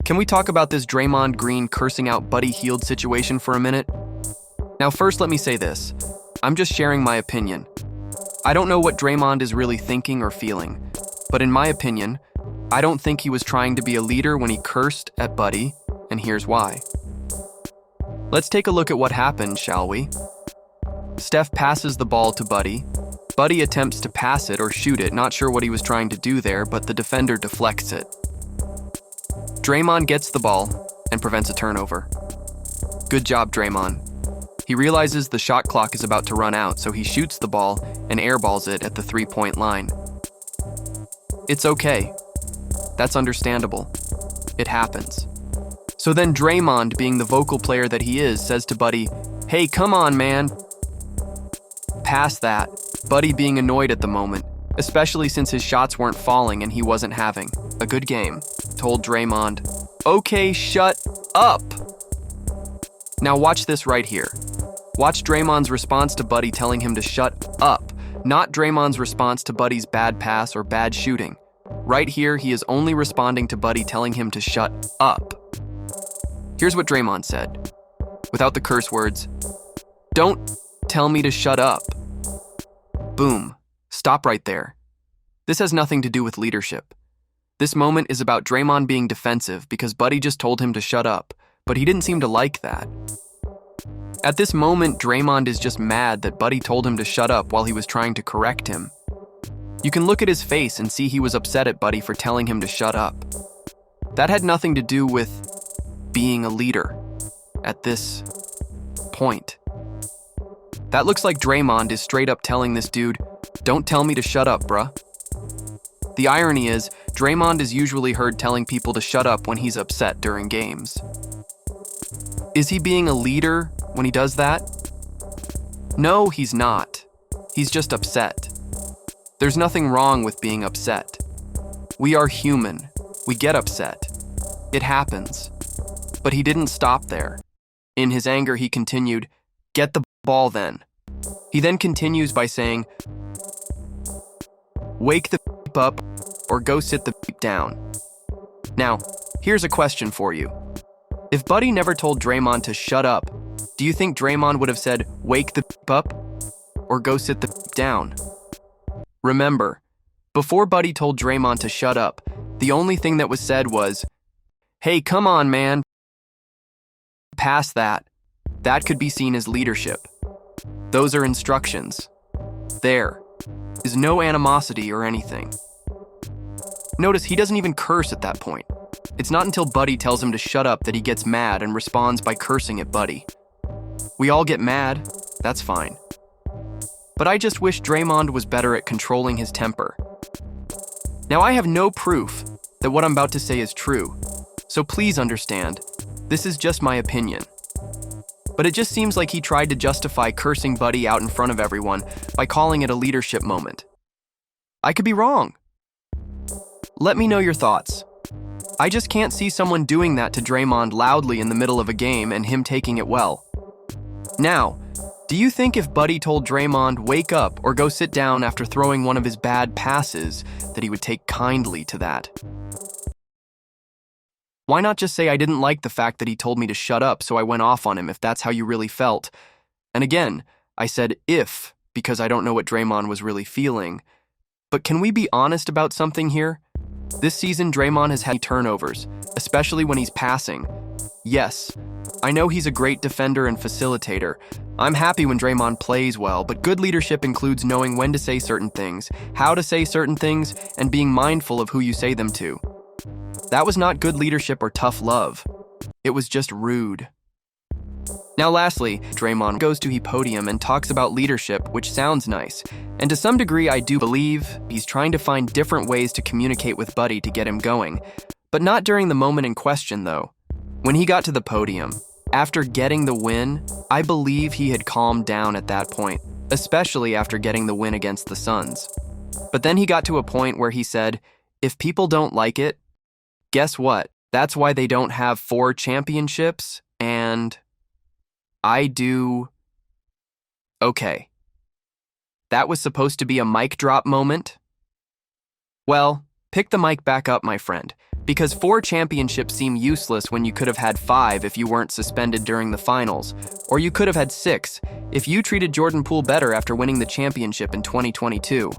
Can we talk about this Draymond Green cursing out Buddy Hield situation for a minute? Now first let me say this. I'm just sharing my opinion. I don't know what Draymond is really thinking or feeling, but in my opinion, I don't think he was trying to be a leader when he cursed at Buddy, and here's why. Let's take a look at what happened, shall we? Steph passes the ball to Buddy. Buddy attempts to pass it or shoot it, not sure what he was trying to do there, but the defender deflects it. Draymond gets the ball and prevents a turnover. Good job, Draymond. He realizes the shot clock is about to run out, so he shoots the ball and airballs it at the three-point line. It's okay. That's understandable. It happens. So then Draymond, being the vocal player that he is, says to Buddy, "Hey, come on, man. Pass that." Buddy being annoyed at the moment, especially since his shots weren't falling and he wasn't having a good game, told Draymond, "Okay, shut up." Now watch this right here. Watch Draymond's response to Buddy telling him to shut up, not Draymond's response to Buddy's bad pass or bad shooting. Right here, he is only responding to Buddy telling him to shut up. Here's what Draymond said, without the curse words. "Don't tell me to shut up." Boom. Stop right there. This has nothing to do with leadership. This moment is about Draymond being defensive because Buddy just told him to shut up, but he didn't seem to like that. At this moment, Draymond is just mad that Buddy told him to shut up while he was trying to correct him. You can look at his face and see he was upset at Buddy for telling him to shut up. That had nothing to do with being a leader at this point. That looks like Draymond is straight up telling this dude, "Don't tell me to shut up, bruh." The irony is, Draymond is usually heard telling people to shut up when he's upset during games. Is he being a leader when he does that? No, he's not. He's just upset. There's nothing wrong with being upset. We are human. We get upset. It happens. But he didn't stop there. In his anger, he continued, "Get the ball then." He then continues by saying, "Wake the up or go sit the down." Now, here's a question for you. If Buddy never told Draymond to shut up, do you think Draymond would have said, "Wake the up or go sit the down"? Remember, before Buddy told Draymond to shut up, the only thing that was said was, "Hey, come on, man. Pass that." That could be seen as leadership. Those are instructions. There is no animosity or anything. Notice he doesn't even curse at that point. It's not until Buddy tells him to shut up that he gets mad and responds by cursing at Buddy. We all get mad, that's fine. But I just wish Draymond was better at controlling his temper. Now I have no proof that what I'm about to say is true, so please understand, this is just my opinion. But it just seems like he tried to justify cursing Buddy out in front of everyone by calling it a leadership moment. I could be wrong. Let me know your thoughts. I just can't see someone doing that to Draymond loudly in the middle of a game and him taking it well. Now, do you think if Buddy told Draymond, "Wake up or go sit down" after throwing one of his bad passes, that he would take kindly to that? Why not just say, "I didn't like the fact that he told me to shut up, so I went off on him," if that's how you really felt? And again, I said if, because I don't know what Draymond was really feeling. But can we be honest about something here? This season, Draymond has had turnovers, especially when he's passing. Yes, I know he's a great defender and facilitator. I'm happy when Draymond plays well, but good leadership includes knowing when to say certain things, how to say certain things, and being mindful of who you say them to. That was not good leadership or tough love. It was just rude. Now lastly, Draymond goes to his podium and talks about leadership, which sounds nice. And to some degree, I do believe he's trying to find different ways to communicate with Buddy to get him going. But not during the moment in question, though. When he got to the podium, after getting the win, I believe he had calmed down at that point, especially after getting the win against the Suns. But then he got to a point where he said, "If people don't like it, guess what? That's why they don't have 4 championships, and I do." Okay. That was supposed to be a mic drop moment? Well, pick the mic back up, my friend. Because 4 championships seem useless when you could have had 5 if you weren't suspended during the finals, or you could have had 6 if you treated Jordan Poole better after winning the championship in 2022.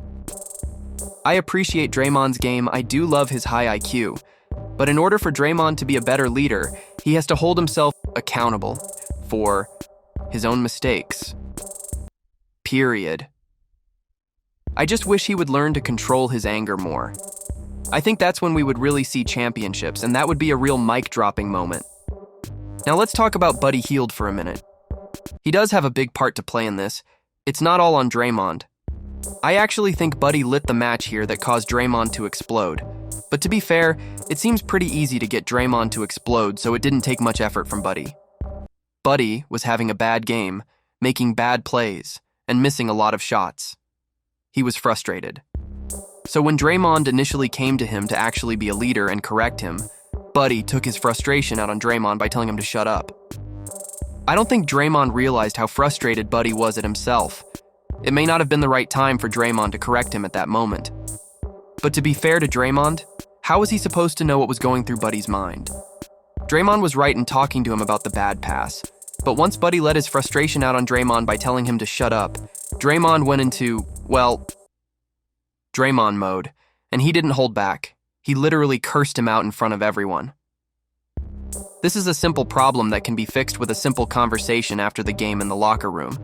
I appreciate Draymond's game. I do love his high IQ. But in order for Draymond to be a better leader, he has to hold himself accountable for his own mistakes. Period. I just wish he would learn to control his anger more. I think that's when we would really see championships, and that would be a real mic-dropping moment. Now let's talk about Buddy Hield for a minute. He does have a big part to play in this. It's not all on Draymond. I actually think Buddy lit the match here that caused Draymond to explode. But to be fair, it seems pretty easy to get Draymond to explode, so it didn't take much effort from Buddy. Buddy was having a bad game, making bad plays, and missing a lot of shots. He was frustrated. So when Draymond initially came to him to actually be a leader and correct him, Buddy took his frustration out on Draymond by telling him to shut up. I don't think Draymond realized how frustrated Buddy was at himself. It may not have been the right time for Draymond to correct him at that moment. But to be fair to Draymond, how was he supposed to know what was going through Buddy's mind? Draymond was right in talking to him about the bad pass, but once Buddy let his frustration out on Draymond by telling him to shut up, Draymond went into, well, Draymond mode, and he didn't hold back. He literally cursed him out in front of everyone. This is a simple problem that can be fixed with a simple conversation after the game in the locker room.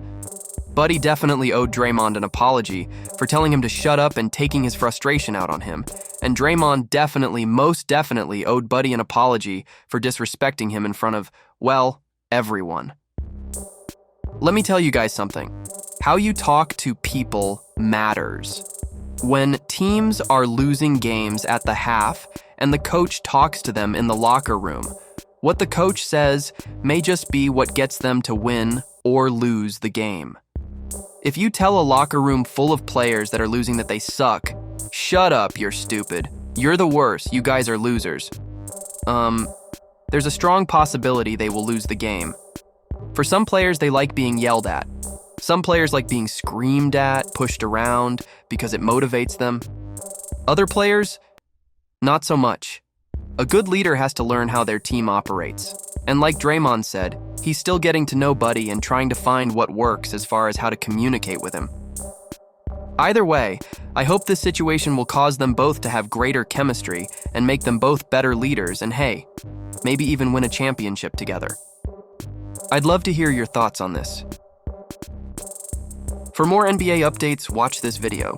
Buddy definitely owed Draymond an apology for telling him to shut up and taking his frustration out on him, and Draymond most definitely owed Buddy an apology for disrespecting him in front of, well, everyone. Let me tell you guys something. How you talk to people matters. When teams are losing games at the half and the coach talks to them in the locker room, what the coach says may just be what gets them to win or lose the game. If you tell a locker room full of players that are losing that they suck, shut up, you're stupid. You're the worst, you guys are losers. There's a strong possibility they will lose the game. For some players, they like being yelled at. Some players like being screamed at, pushed around, because it motivates them. Other players, not so much. A good leader has to learn how their team operates. And like Draymond said, he's still getting to know Buddy and trying to find what works as far as how to communicate with him. Either way, I hope this situation will cause them both to have greater chemistry and make them both better leaders and hey, maybe even win a championship together. I'd love to hear your thoughts on this. For more NBA updates, watch this video.